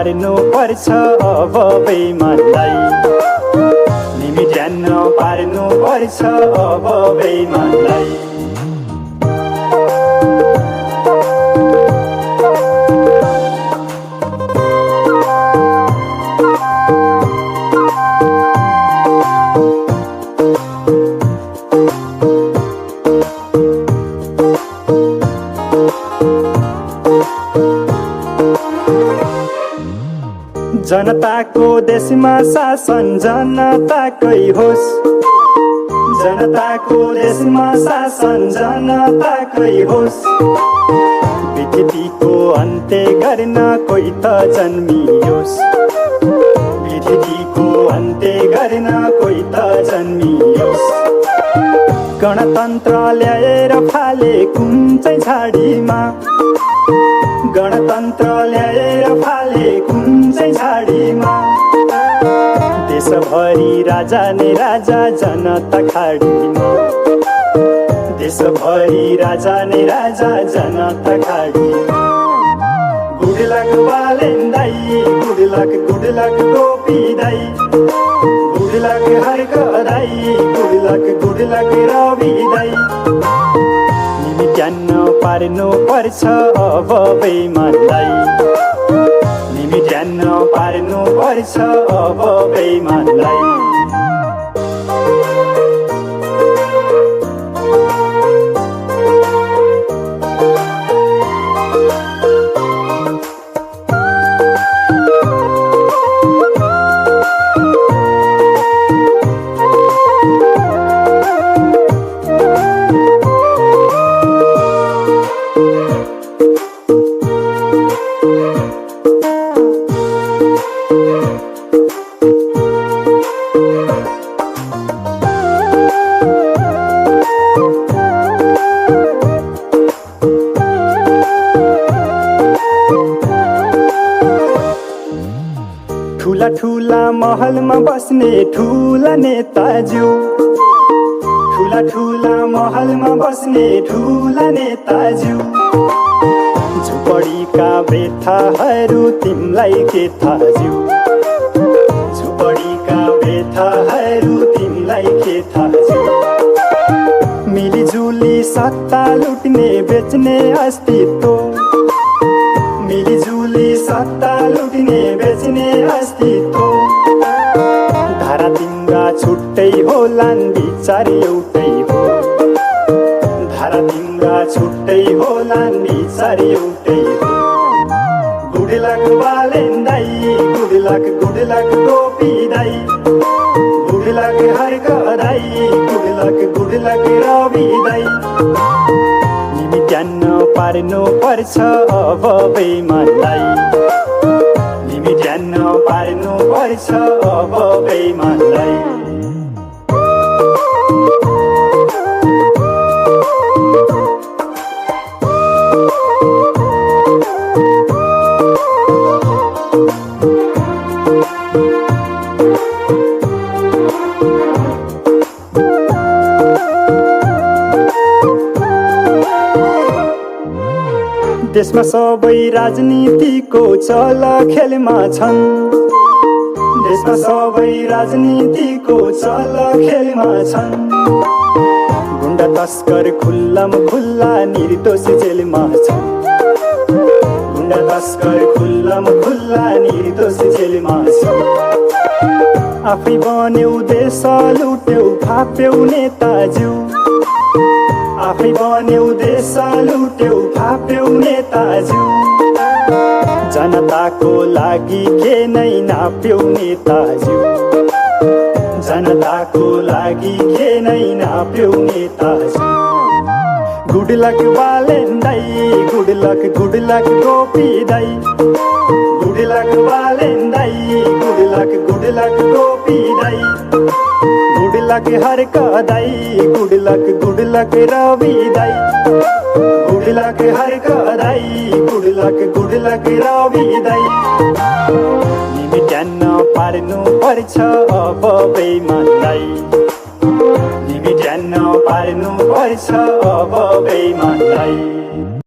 पार्नु पर्छ अब बेइमानलाई निमिट्यान्न पार्नु पर्छ अब बेइमानलाई जनताको देशमा शासन जनताकै होस् जनताको देशमा शासन जनताकै होस् विकृतिको अन्त्य गर्न कोही त जन्मियोस् विकृतिको अन्त्य गर्न कोही त जन्मियोस् गणतन्त्र ल्याएर फाले कुन चाहिँ झाडीमा गणतन्त्र ल्याएर फाले कुन चाहिँ झाडीमा देशभरि राजा नै राजा जनता खाडीमा देशभरि राजा नै राजा जनता खाडीमा गुड लक बालेन दाई गुड लक गोपी दाई गुड लक हर्क दाई गुड लक रवि दाई निमिट्यान्न पार्नु पर्छ अब बेइमानलाई निमिट्यान्न पार्नु पर्छ अब बेइमानलाई ठुला ठुला महलमा बस्ने ठुला नेताज्यू ठुला ठुला महलमा बस्ने ठुला नेताज्यू झुपडीका बेथाहरू तिमलाई के थाज्यू झुपडीका बेथाहरू तिमलाई के थाज्यू मिलिजुली सत्ता लुट्ने बेच्ने अस्तित्व मिलिजुली सत्ता लुट्ने बेच्ने अस्तित्व धारा तिम्रा छुट्टै होलान् विचार एउटै हो धारा तिम्रा छुट्टै होलान् विचार एउटै हो गुड लक बालेन दाई गुड लक गोपी दाई गुड लक हर्क दाई गुड लक रवि दाई निमिट्यान्न पार्नु पर्छ अब बेइमानलाई निमिट्यान्न पार्नु पर्छ अब बेइमानलाई देशमा सबै राजनीतिको चल खेलमा छन् देशमा सबै राजनीतिको चल खेलमा छन् गुण्डा तस्कर खुल्लाम खुल्ला निर्दोष जेलमा छन् गुण्डा तस्कर खुल्लाम खुल्ला निर्दोष जेलमा छन् आफै बन्यौ देश लुट्यौ फाप्यौ नेताज्यू आफै बन्यौ देश लुट्यौ फाप्यौ नेताज्यू जनताको लागि के नै नाप्यौ नेताज्यू जनताको लागि के नै नाप्यौ नेताज्यू गुड लक बालेन दाई गुड लक गोपी दाई गुड लक बालेन दाई गुड लक गोपी दाई गुड लक हर का दाई गुड लक रवि दाई गुड लक हर का दाई गुड लक रवि दाई तिमी ध्यान पार्नु पर्छ अब बेइमानलाई तिमी ध्यान पार्नु पर्छ अब बेइमानलाई